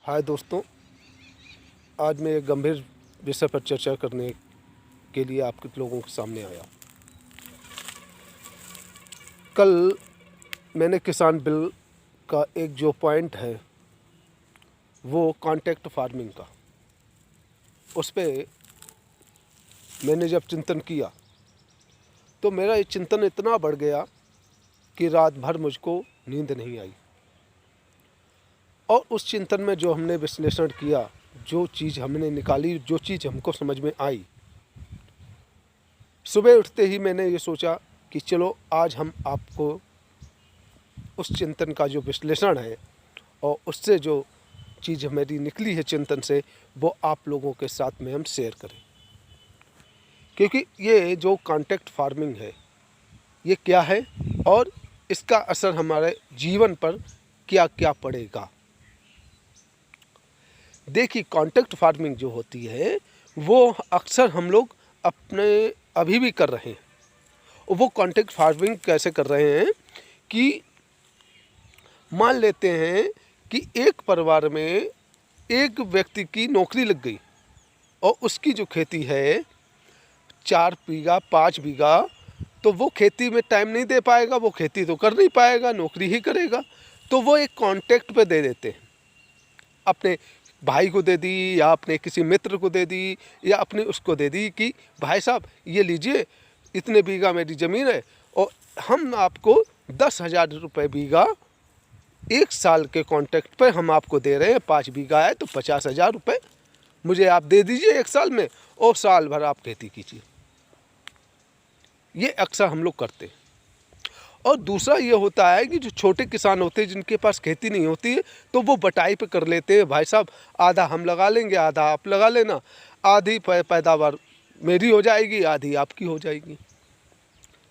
हाय दोस्तों, आज मैं एक गंभीर विषय पर चर्चा करने के लिए आपके लोगों के सामने आया। कल मैंने किसान बिल का एक जो पॉइंट है वो कॉन्ट्रैक्ट फार्मिंग का, उस पे मैंने जब चिंतन किया तो मेरा ये चिंतन इतना बढ़ गया कि रात भर मुझको नींद नहीं आई। और उस चिंतन में जो हमने विश्लेषण किया, जो चीज़ हमने निकाली, जो चीज़ हमको समझ में आई, सुबह उठते ही मैंने ये सोचा कि चलो आज हम आपको उस चिंतन का जो विश्लेषण है और उससे जो चीज़ मेरी निकली है चिंतन से, वो आप लोगों के साथ में हम शेयर करें। क्योंकि ये जो कॉन्ट्रैक्ट फार्मिंग है ये क्या है और इसका असर हमारे जीवन पर क्या क्या पड़ेगा। देखिए, कॉन्ट्रैक्ट फार्मिंग जो होती है वो अक्सर हम लोग अपने अभी भी कर रहे हैं। वो कॉन्ट्रैक्ट फार्मिंग कैसे कर रहे हैं कि मान लेते हैं कि एक परिवार में एक व्यक्ति की नौकरी लग गई और उसकी जो खेती है 4 बीघा 5 बीघा, तो वो खेती में टाइम नहीं दे पाएगा, वो खेती तो कर नहीं पाएगा, नौकरी ही करेगा। तो वो एक कॉन्ट्रैक्ट पे दे देते हैं, अपने भाई को दे दी या अपने किसी मित्र को दे दी या अपने उसको दे दी कि भाई साहब ये लीजिए, इतने बीघा मेरी ज़मीन है और हम आपको 10,000 रुपये बीघा 1 साल के कॉन्ट्रैक्ट पे हम आपको दे रहे हैं। 5 बीघा है तो 50,000 रुपये मुझे आप दे दीजिए 1 साल में और साल भर आप खेती कीजिए। ये अक्सर हम लोग करते हैं। और दूसरा ये होता है कि जो छोटे किसान होते हैं जिनके पास खेती नहीं होती है, तो वो बटाई पे कर लेते हैं। भाई साहब आधा हम लगा लेंगे, आधा आप लगा लेना, आधी पैदावार मेरी हो जाएगी, आधी आपकी हो जाएगी।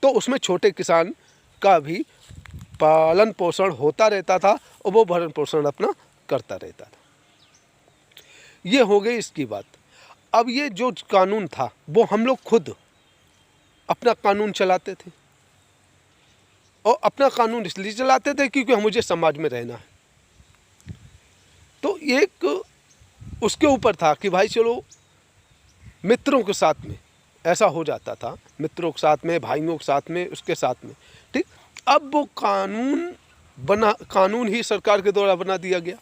तो उसमें छोटे किसान का भी पालन पोषण होता रहता था और वो भरण पोषण अपना करता रहता था। ये हो गई इसकी बात। अब ये जो कानून था वो हम लोग खुद अपना कानून चलाते थे और अपना कानून इसलिए चलाते थे क्योंकि मुझे समाज में रहना है। तो एक उसके ऊपर था कि भाई चलो मित्रों के साथ में ऐसा हो जाता था, मित्रों के साथ में, भाइयों के साथ में, उसके साथ में, ठीक। अब वो कानून ही सरकार के द्वारा बना दिया गया।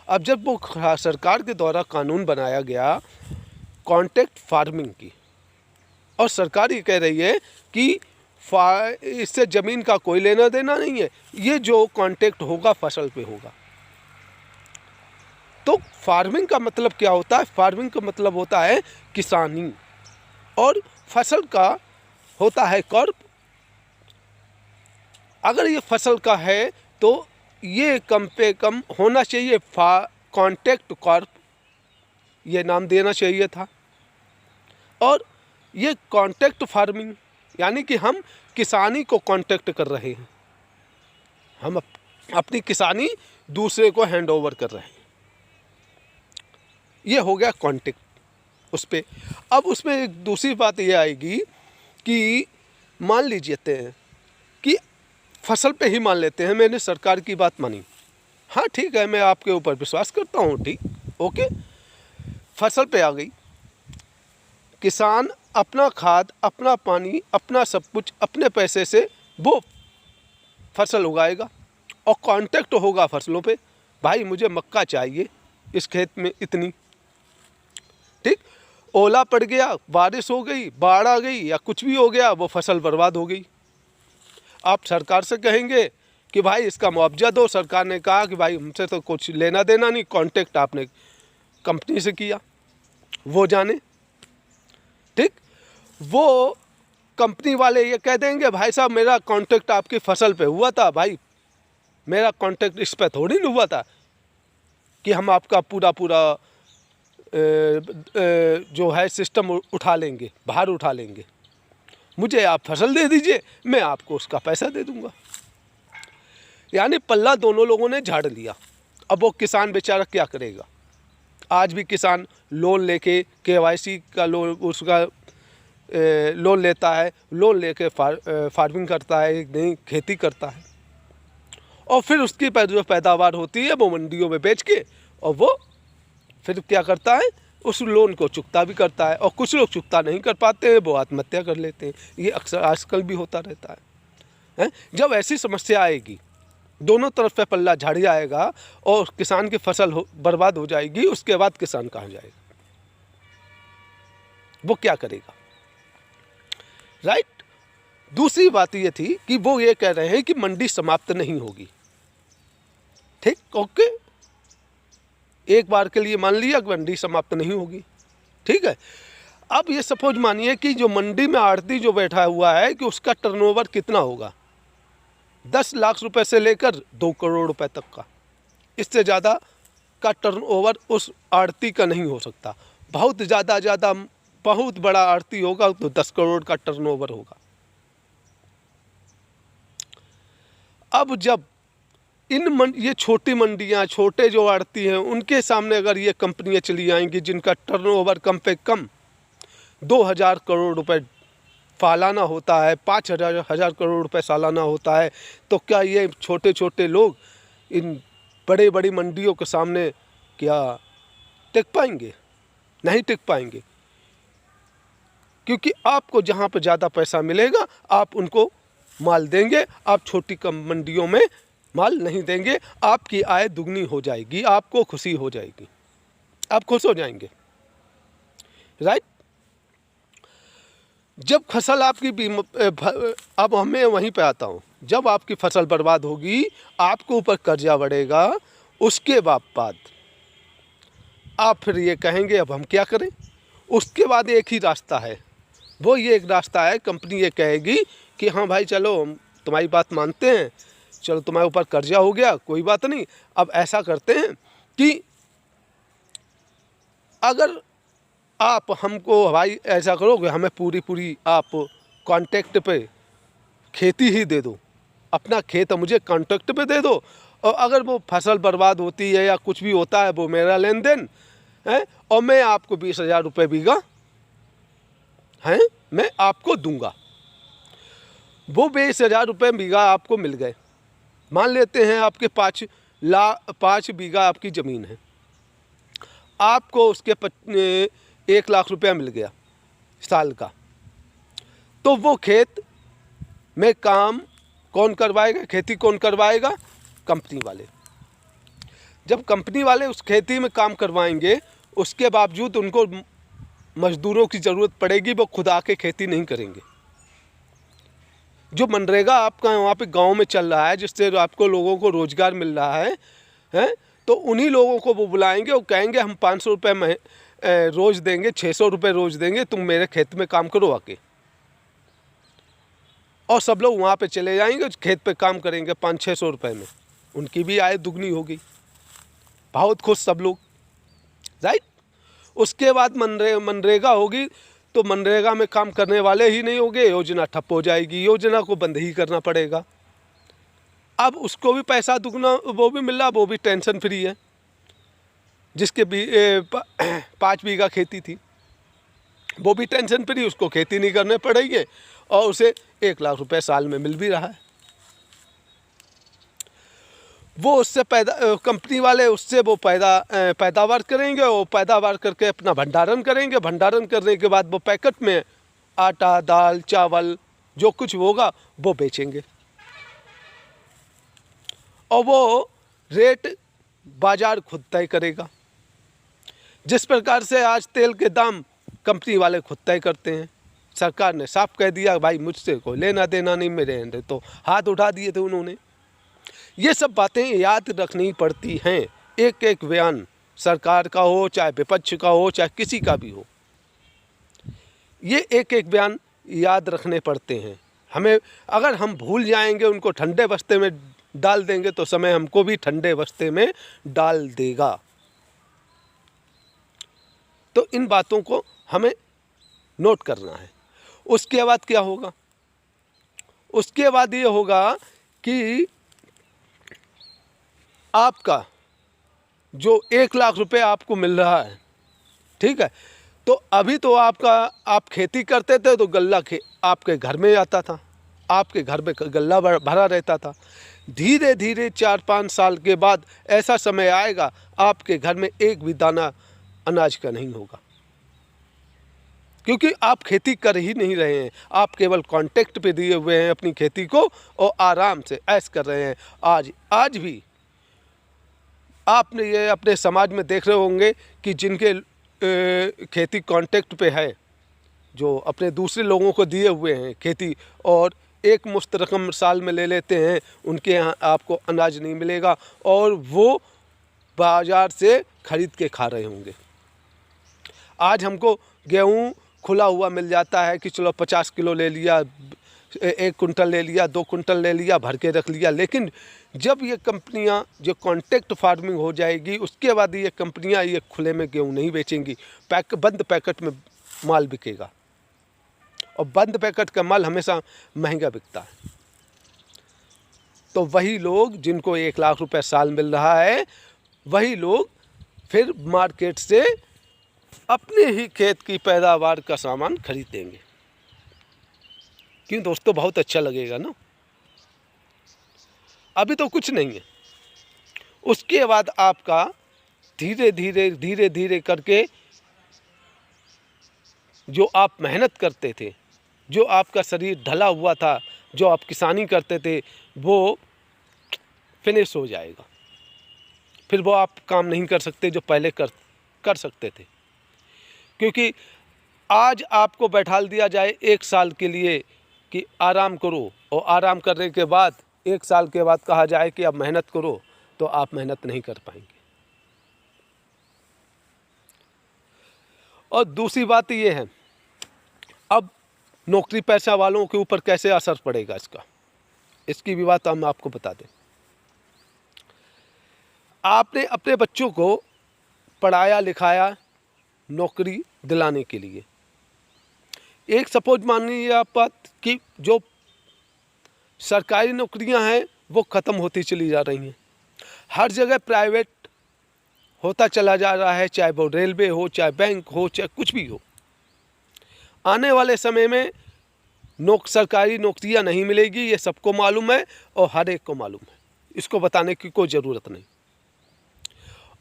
अब जब वो सरकार के द्वारा कानून बनाया गया कॉन्ट्रैक्ट फार्मिंग की, और सरकार ये कह रही है कि इससे ज़मीन का कोई लेना देना नहीं है, ये जो कॉन्ट्रैक्ट होगा फसल पे होगा। तो फार्मिंग का मतलब क्या होता है? फार्मिंग का मतलब होता है किसानी, और फसल का होता है कॉर्प। अगर ये फसल का है तो ये कम पे कम होना चाहिए कॉन्ट्रैक्ट कॉर्प, ये नाम देना चाहिए था। और ये कॉन्ट्रैक्ट फार्मिंग यानी कि हम किसानी को कॉन्ट्रैक्ट कर रहे हैं, हम अपनी किसानी दूसरे को हैंड ओवर कर रहे हैं। ये हो गया कॉन्ट्रैक्ट उस पर। अब उसमें एक दूसरी बात ये आएगी कि मान लीजिए हैं कि फसल पे ही मान लेते हैं, मैंने सरकार की बात मानी, हाँ ठीक है, मैं आपके ऊपर विश्वास करता हूँ, ठीक, ओके। फसल पे आ गई, किसान अपना खाद, अपना पानी, अपना सब कुछ अपने पैसे से वो फसल उगाएगा और कॉन्ट्रैक्ट होगा फसलों पे। भाई मुझे मक्का चाहिए इस खेत में इतनी, ठीक। ओला पड़ गया, बारिश हो गई, बाढ़ आ गई या कुछ भी हो गया, वो फसल बर्बाद हो गई। आप सरकार से कहेंगे कि भाई इसका मुआवजा दो। सरकार ने कहा कि भाई हमसे तो कुछ लेना देना नहीं, कॉन्ट्रैक्ट आपने कंपनी से किया, वो जाने, ठीक। वो कंपनी वाले ये कह देंगे भाई साहब मेरा कॉन्ट्रैक्ट आपकी फसल पे हुआ था, भाई मेरा कॉन्ट्रैक्ट इस पे थोड़ी नहीं हुआ था कि हम आपका पूरा जो है सिस्टम उठा लेंगे, बाहर उठा लेंगे। मुझे आप फसल दे दीजिए, मैं आपको उसका पैसा दे दूंगा। यानी पल्ला दोनों लोगों ने झाड़ लिया। अब वो किसान बेचारा क्या करेगा? आज भी किसान लोन लेके KYC का लोन, उसका लोन लेता है, लोन लेके फार्मिंग करता है, नहीं खेती करता है। और फिर उसकी जो पैदावार होती है वो मंडियों में बेच के, और वो फिर क्या करता है, उस लोन को चुकता भी करता है। और कुछ लोग चुकता नहीं कर पाते हैं, वो आत्महत्या कर लेते हैं। ये अक्सर आजकल भी होता रहता है। जब ऐसी समस्या आएगी, दोनों तरफ से पल्ला झाड़ी आएगा और किसान की फसल बर्बाद हो जाएगी, उसके बाद किसान कहाँ जाएगा, वो क्या करेगा, राइट। दूसरी बात ये थी कि वो ये कह रहे हैं कि मंडी समाप्त नहीं होगी। ठीक, ओके, एक बार के लिए मान लिया कि मंडी समाप्त नहीं होगी, ठीक है। अब ये सपोज मानिए कि जो मंडी में आड़ती जो बैठा हुआ है कि उसका टर्नओवर कितना होगा, 10 लाख रुपए से लेकर 2 करोड़ रुपए तक का, इससे ज़्यादा का टर्नओवर उस आड़ती का नहीं हो सकता। बहुत ज़्यादा बहुत बड़ा आड़ती होगा तो 10 करोड़ का टर्नओवर होगा। अब जब ये छोटी मंडियां, छोटे जो आड़ती हैं, उनके सामने अगर ये कंपनियां चली आएंगी जिनका टर्नओवर कम पे कम 2000 करोड़ रुपए सालाना होता है, 5000 करोड़ रुपए सालाना होता है, तो क्या ये छोटे छोटे लोग इन बड़ी बड़ी मंडियों के सामने क्या टिक पाएंगे? नहीं टिक पाएंगे, क्योंकि आपको जहाँ पर ज़्यादा पैसा मिलेगा आप उनको माल देंगे, आप छोटी कम मंडियों में माल नहीं देंगे। आपकी आय दुगनी हो जाएगी, आपको खुशी हो जाएगी, आप खुश हो जाएंगे, राइट। जब फसल आपकी अब मैं वहीं पे आता हूँ, जब आपकी फसल बर्बाद होगी, आपके ऊपर कर्जा बढ़ेगा, उसके बाद आप फिर ये कहेंगे अब हम क्या करें। उसके बाद एक ही रास्ता है, वो ये एक रास्ता है, कंपनी ये कहेगी कि हाँ भाई चलो हम तुम्हारी बात मानते हैं, चलो तुम्हारे ऊपर कर्जा हो गया, कोई बात नहीं, अब ऐसा करते हैं कि अगर आप हमको भाई ऐसा करो कि हमें पूरी आप कॉन्ट्रैक्ट पे खेती ही दे दो, अपना खेत मुझे कॉन्ट्रैक्ट पे दे दो, और अगर वो फसल बर्बाद होती है या कुछ भी होता है वो मेरा लेन देन है, और मैं आपको 20,000 रुपये बीघा हैं मैं आपको दूंगा। वो 20,000 रुपये बीघा आपको मिल गए। मान लेते हैं आपके 5 बीघा आपकी ज़मीन है, आपको उसके 1 लाख रुपया मिल गया साल का, तो वो खेत में काम कौन करवाएगा, खेती कौन करवाएगा? कंपनी वाले। जब कंपनी वाले उस खेती में काम करवाएंगे, उसके बावजूद उनको मजदूरों की ज़रूरत पड़ेगी, वो खुद आके खेती नहीं करेंगे। जो मनरेगा आपका वहाँ पे गांव में चल रहा है, जिससे आपको लोगों को रोज़गार मिल रहा है, तो उन्हीं लोगों को वो बुलाएंगे और कहेंगे हम 500 रुपये में रोज़ देंगे, 600 रुपये रोज़ देंगे, तुम मेरे खेत में काम करो आके। और सब लोग वहाँ पे चले जाएंगे, खेत पे काम करेंगे 500-600 रुपये में, उनकी भी आय दुगनी होगी, बहुत खुश सब लोग, राइट। उसके बाद मनरेगा होगी, तो मनरेगा में काम करने वाले ही नहीं होंगे, योजना ठप हो जाएगी, योजना को बंद ही करना पड़ेगा। अब उसको भी पैसा दुगना वो भी मिल रहा, वो भी टेंशन फ्री है। जिसके 5 बीघा खेती थी वो भी टेंशन फ्री, उसको खेती नहीं करने पड़ेगी, और उसे 1 लाख रुपए साल में मिल भी रहा है। वो उससे कंपनी वाले उससे वो पैदावार करेंगे, और पैदावार करके अपना भंडारण करेंगे, भंडारण करने के बाद वो पैकेट में आटा, दाल, चावल जो कुछ होगा वो बेचेंगे, और वो रेट बाजार खुद तय करेगा। जिस प्रकार से आज तेल के दाम कंपनी वाले खुद तय करते हैं, सरकार ने साफ कह दिया भाई मुझसे कोई लेना देना नहीं, मेरे तो हाथ उठा दिए थे उन्होंने। ये सब बातें याद रखनी पड़ती हैं, एक एक बयान सरकार का हो, चाहे विपक्ष का हो, चाहे किसी का भी हो, ये एक एक बयान याद रखने पड़ते हैं हमें। अगर हम भूल जाएंगे, उनको ठंडे बस्ते में डाल देंगे, तो समय हमको भी ठंडे बस्ते में डाल देगा। तो इन बातों को हमें नोट करना है। उसके बाद क्या होगा? उसके बाद ये होगा कि आपका जो 1 लाख रुपए आपको मिल रहा है, ठीक है, तो अभी तो आप खेती करते थे तो गल्ला आपके घर में आता था, आपके घर में गल्ला भरा रहता था। धीरे धीरे 4-5 साल के बाद ऐसा समय आएगा आपके घर में एक भी दाना अनाज का नहीं होगा, क्योंकि आप खेती कर ही नहीं रहे हैं। आप केवल कॉन्ट्रैक्ट पे दिए हुए हैं अपनी खेती को और आराम से ऐश कर रहे हैं। आज भी आपने ये अपने समाज में देख रहे होंगे कि जिनके खेती कॉन्ट्रैक्ट पे है, जो अपने दूसरे लोगों को दिए हुए हैं खेती और एक मुश्त रकम साल में ले लेते हैं, उनके यहाँ आपको अनाज नहीं मिलेगा और वो बाज़ार से ख़रीद के खा रहे होंगे। आज हमको गेहूँ खुला हुआ मिल जाता है कि चलो 50 किलो ले लिया, 1 कुंटल ले लिया, 2 कुंटल ले लिया, भर के रख लिया। लेकिन जब ये कंपनियां जो कॉन्ट्रैक्ट फार्मिंग हो जाएगी, उसके बाद ये कंपनियां ये खुले में गेहूँ नहीं बेचेंगी, बंद पैकेट में माल बिकेगा और बंद पैकेट का माल हमेशा महंगा बिकता है। तो वही लोग जिनको 1 लाख रुपए साल मिल रहा है, वही लोग फिर मार्केट से अपने ही खेत की पैदावार का सामान खरीदेंगे। क्यों दोस्तों, बहुत अच्छा लगेगा ना। अभी तो कुछ नहीं है, उसके बाद आपका धीरे धीरे करके जो आप मेहनत करते थे, जो आपका शरीर ढला हुआ था, जो आप किसानी करते थे, वो फिनिश हो जाएगा। फिर वो आप काम नहीं कर सकते जो पहले कर सकते थे। क्योंकि आज आपको बैठाल दिया जाए 1 साल के लिए कि आराम करो, और आराम करने के बाद 1 साल के बाद कहा जाए कि अब मेहनत करो, तो आप मेहनत नहीं कर पाएंगे। और दूसरी बात ये है, अब नौकरी पेशा वालों के ऊपर कैसे असर पड़ेगा इसकी भी बात हम आपको बता दें। आपने अपने बच्चों को पढ़ाया लिखाया नौकरी दिलाने के लिए। एक सपोज मान लीजिए आप बात कि जो सरकारी नौकरियां हैं वो ख़त्म होती चली जा रही हैं, हर जगह प्राइवेट होता चला जा रहा है, चाहे वो रेलवे हो, चाहे बैंक हो, चाहे कुछ भी हो। आने वाले समय में सरकारी नौकरियां नहीं मिलेगी, ये सबको मालूम है और हर एक को मालूम है, इसको बताने की कोई ज़रूरत नहीं।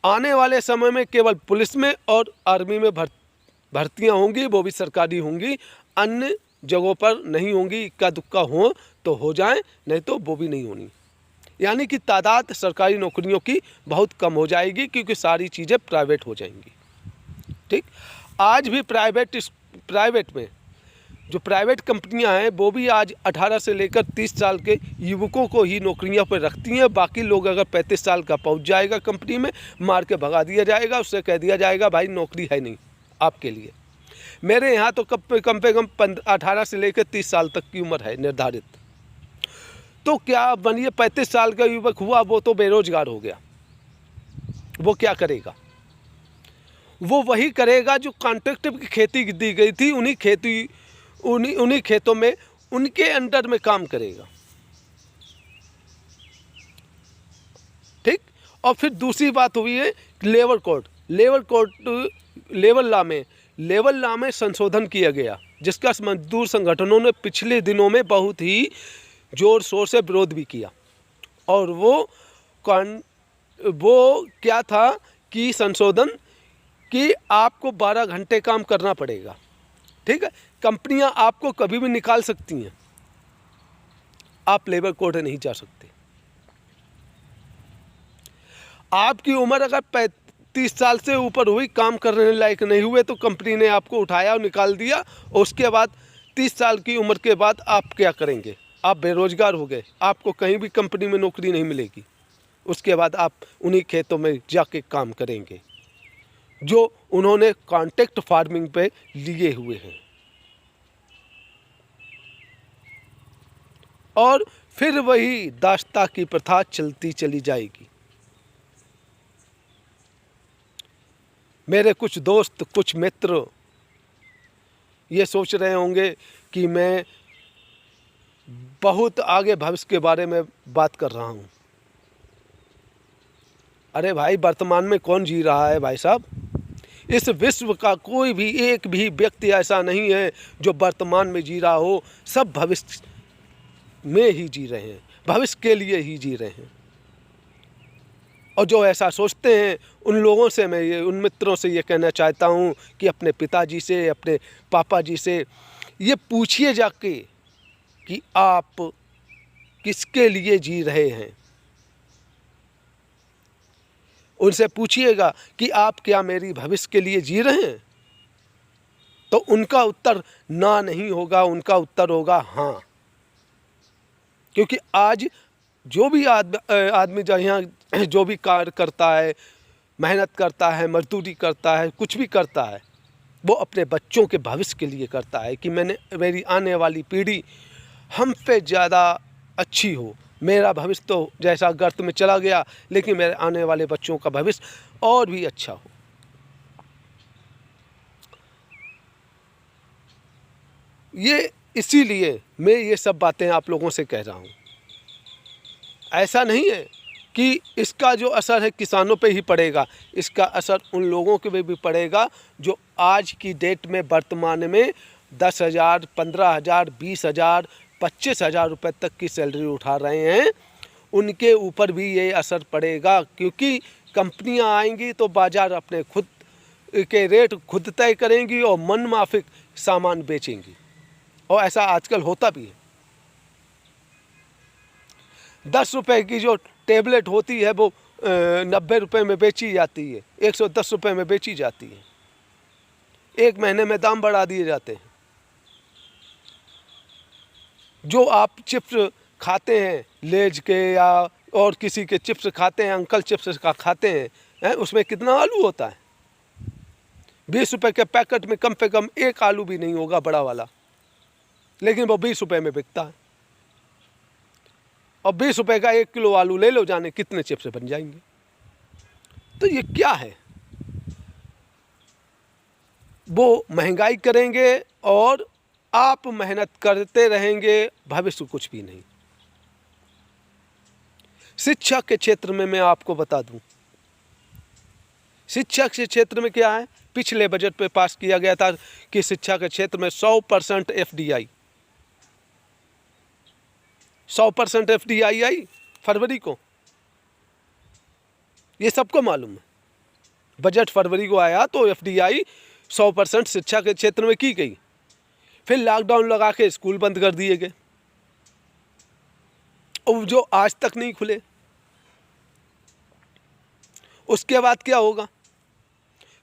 आने वाले समय में केवल पुलिस में और आर्मी में भर्तियां होंगी, वो भी सरकारी होंगी, अन्य जगहों पर नहीं होंगी। इक्का दुक्का हो तो हो जाए, नहीं तो वो भी नहीं होनी। यानी कि तादाद सरकारी नौकरियों की बहुत कम हो जाएगी, क्योंकि सारी चीज़ें प्राइवेट हो जाएंगी। ठीक, आज भी प्राइवेट में जो प्राइवेट कंपनियां हैं, वो भी आज 18 से लेकर 30 साल के युवकों को ही नौकरियों पर रखती हैं। बाकी लोग अगर 35 साल का पहुंच जाएगा कंपनी में, मार के भगा दिया जाएगा, उससे कह दिया जाएगा भाई नौकरी है नहीं आपके लिए। मेरे यहाँ तो कम पे कम 18 से लेकर 30 साल तक की उम्र है निर्धारित। तो क्या बनिए 35 साल का युवक हुआ, वो तो बेरोजगार हो गया, वो क्या करेगा? वो वही करेगा जो कॉन्ट्रैक्ट की खेती दी गई थी, उन्हीं खेतों में उनके अंडर में काम करेगा। ठीक, और फिर दूसरी बात हुई है लेबर लॉ में संशोधन किया गया, जिसका मजदूर संगठनों ने पिछले दिनों में बहुत ही जोर शोर से विरोध भी किया। और वो क्या था कि संशोधन कि आपको 12 घंटे काम करना पड़ेगा। ठीक है, कंपनियां आपको कभी भी निकाल सकती हैं, आप लेबर कोर्ट नहीं जा सकते। आपकी उम्र अगर 35 साल से ऊपर हुई, काम करने लायक नहीं हुए, तो कंपनी ने आपको उठाया और निकाल दिया, और उसके बाद 30 साल की उम्र के बाद आप क्या करेंगे? आप बेरोजगार हो गए, आपको कहीं भी कंपनी में नौकरी नहीं मिलेगी। उसके बाद आप उन्हीं खेतों में जाके काम करेंगे जो उन्होंने कॉन्ट्रैक्ट फार्मिंग पे लिए हुए हैं। और फिर वही दास्ता की प्रथा चलती चली जाएगी। मेरे कुछ दोस्त, कुछ मित्र ये सोच रहे होंगे कि मैं बहुत आगे भविष्य के बारे में बात कर रहा हूँ। अरे भाई, वर्तमान में कौन जी रहा है भाई साहब? इस विश्व का कोई भी एक भी व्यक्ति ऐसा नहीं है जो वर्तमान में जी रहा हो, सब भविष्य में ही जी रहे हैं। भविष्य के लिए ही जी रहे हैं। और जो ऐसा सोचते हैं उन लोगों से मैं उन मित्रों से ये कहना चाहता हूँ कि अपने पिताजी से, अपने पापा जी से ये पूछिए जाके कि आप किसके लिए जी रहे हैं। उनसे पूछिएगा कि आप क्या मेरी भविष्य के लिए जी रहे हैं, तो उनका उत्तर ना नहीं होगा, उनका उत्तर होगा हाँ। क्योंकि आज जो भी आदमी यहाँ जो भी कार्य करता है, मेहनत करता है, मजदूरी करता है, कुछ भी करता है, वो अपने बच्चों के भविष्य के लिए करता है कि मेरी आने वाली पीढ़ी हम पे ज़्यादा अच्छी हो। मेरा भविष्य तो जैसा गर्त में चला गया, लेकिन मेरे आने वाले बच्चों का भविष्य और भी अच्छा हो। ये इसीलिए मैं ये सब बातें आप लोगों से कह रहा हूँ। ऐसा नहीं है कि इसका जो असर है किसानों पे ही पड़ेगा, इसका असर उन लोगों के भी पड़ेगा जो आज की डेट में वर्तमान में 10,000, 15,000, 20,000, 25,000 रुपये तक की सैलरी उठा रहे हैं। उनके ऊपर भी ये असर पड़ेगा, क्योंकि कंपनियां आएंगी तो बाज़ार अपने खुद के रेट खुद तय करेंगी और मन माफिक सामान बेचेंगी। और ऐसा आजकल होता भी है। 10 रुपये की जो टेबलेट होती है वो 90 रुपये में बेची जाती है, 110 रुपये में बेची जाती है। एक महीने में दाम बढ़ा दिए जाते हैं। जो आप चिप्स खाते हैं लेज के या और किसी के चिप्स खाते हैं, अंकल चिप्स का खाते हैं, उसमें कितना आलू होता है? 20 रुपये के पैकेट में कम से कम एक आलू भी नहीं होगा बड़ा वाला, लेकिन वो 20 रुपये में बिकता है। और 20 रुपये का 1 किलो आलू ले लो, जाने कितने चिप्स बन जाएंगे। तो ये क्या है? वो महंगाई करेंगे और आप मेहनत करते रहेंगे, भविष्य कुछ भी नहीं। शिक्षा के क्षेत्र में मैं आपको बता दूं, शिक्षा के क्षेत्र में क्या है, पिछले बजट पे पास किया गया था कि शिक्षा के क्षेत्र में 100% FDI, 100% FDI आई फरवरी को। ये सबको मालूम है। बजट फरवरी को आया तो FDI 100% शिक्षा के क्षेत्र में की गई। फिर लॉकडाउन लगा के स्कूल बंद कर दिए गए, और जो आज तक नहीं खुले। उसके बाद क्या होगा?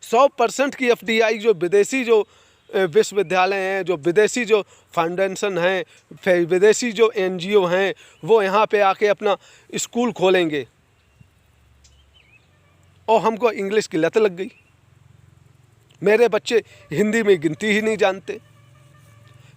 100% की FDI जो विदेशी जो विश्वविद्यालय हैं, जो विदेशी जो फाउंडेशन हैं, विदेशी जो NGO हैं, वो यहाँ पे आके अपना स्कूल खोलेंगे। और हमको इंग्लिश की लत लग गई। मेरे बच्चे हिंदी में गिनती ही नहीं जानते।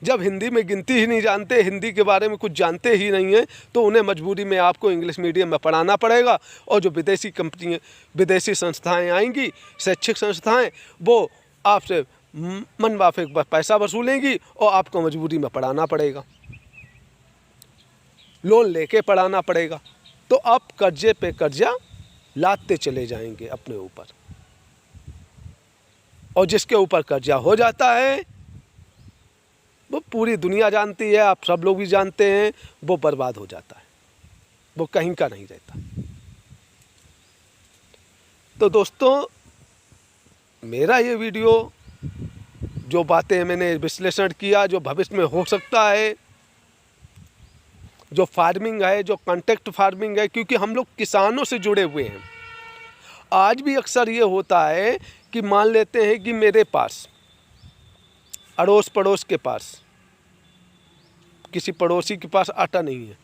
जब हिंदी में गिनती ही नहीं जानते, हिंदी के बारे में कुछ जानते ही नहीं हैं, तो उन्हें मजबूरी में आपको इंग्लिश मीडियम में पढ़ाना पड़ेगा। और जो विदेशी कंपनियाँ, विदेशी संस्थाएं आएंगी, शैक्षिक संस्थाएं, वो आपसे मन माफिक पैसा वसूलेंगी और आपको मजबूरी में पढ़ाना पड़ेगा, लोन लेके पढ़ाना पड़ेगा। तो आप कर्जे पे कर्जा लादते चले जाएंगे अपने ऊपर, और जिसके ऊपर कर्जा हो जाता है वो पूरी दुनिया जानती है, आप सब लोग भी जानते हैं, वो बर्बाद हो जाता है, वो कहीं का नहीं रहता। तो दोस्तों, मेरा ये वीडियो, जो बातें मैंने विश्लेषण किया, जो भविष्य में हो सकता है, जो फार्मिंग है, जो कॉन्ट्रैक्ट फार्मिंग है, क्योंकि हम लोग किसानों से जुड़े हुए हैं। आज भी अक्सर ये होता है कि मान लेते हैं कि मेरे पास, अड़ोस पड़ोस के पास, किसी पड़ोसी के पास आटा नहीं है,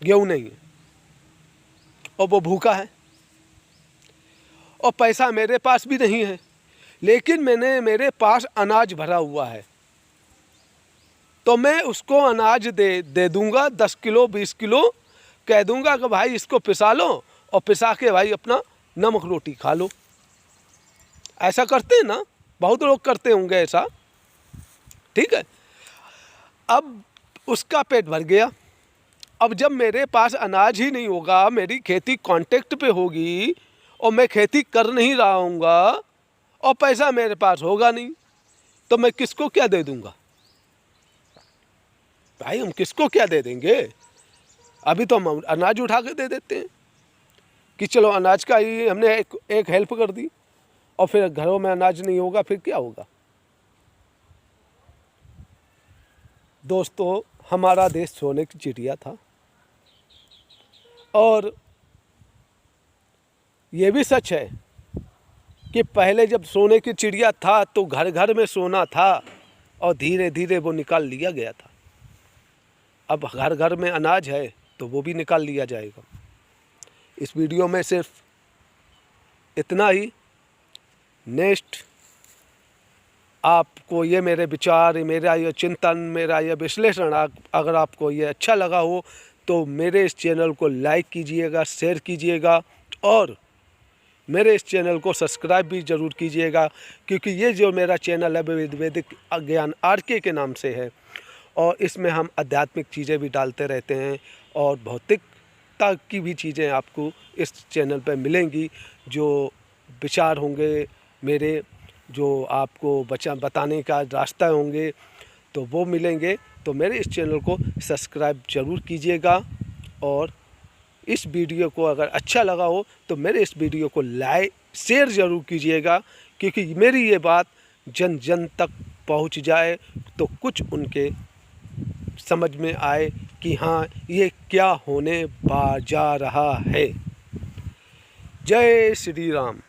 गेहूँ नहीं है, और वो भूखा है, और पैसा मेरे पास भी नहीं है, लेकिन मेरे पास अनाज भरा हुआ है। तो मैं उसको अनाज दे दूंगा, 10 किलो 20 किलो, कह दूंगा कि भाई इसको पिसा लो, और पिसा के भाई अपना नमक रोटी खा लो। ऐसा करते हैं ना, बहुत लोग करते होंगे ऐसा, ठीक है। अब उसका पेट भर गया। अब जब मेरे पास अनाज ही नहीं होगा, मेरी खेती कॉन्ट्रैक्ट पे होगी, और मैं खेती कर नहीं रहा हूँगा, और पैसा मेरे पास होगा नहीं, तो मैं किसको क्या दे दूँगा? भाई हम किसको क्या दे देंगे? अभी तो हम अनाज उठा के दे देते हैं कि चलो अनाज का ही हमने एक हेल्प कर दी, और फिर घरों में अनाज नहीं होगा, फिर क्या होगा। दोस्तों, हमारा देश सोने की चिड़िया था, और ये भी सच है कि पहले जब सोने की चिड़िया था तो घर घर में सोना था, और धीरे धीरे वो निकाल लिया गया था। अब घर घर में अनाज है तो वो भी निकाल लिया जाएगा। इस वीडियो में सिर्फ इतना ही। नेक्स्ट आपको ये मेरे विचार, मेरा ये चिंतन, मेरा ये विश्लेषण अगर आपको ये अच्छा लगा हो तो मेरे इस चैनल को लाइक कीजिएगा, शेयर कीजिएगा, और मेरे इस चैनल को सब्सक्राइब भी ज़रूर कीजिएगा, क्योंकि ये जो मेरा चैनल है वैदिक ज्ञान RK के नाम से है, और इसमें हम आध्यात्मिक चीज़ें भी डालते रहते हैं, और भौतिकता की भी चीज़ें आपको इस चैनल पर मिलेंगी। जो विचार होंगे मेरे, जो आपको बताने का रास्ता होंगे, तो वो मिलेंगे। तो मेरे इस चैनल को सब्सक्राइब ज़रूर कीजिएगा, और इस वीडियो को अगर अच्छा लगा हो तो मेरे इस वीडियो को लाइक शेयर ज़रूर कीजिएगा, क्योंकि मेरी ये बात जन जन तक पहुंच जाए तो कुछ उनके समझ में आए कि हाँ, ये क्या होने जा रहा है। जय श्री राम।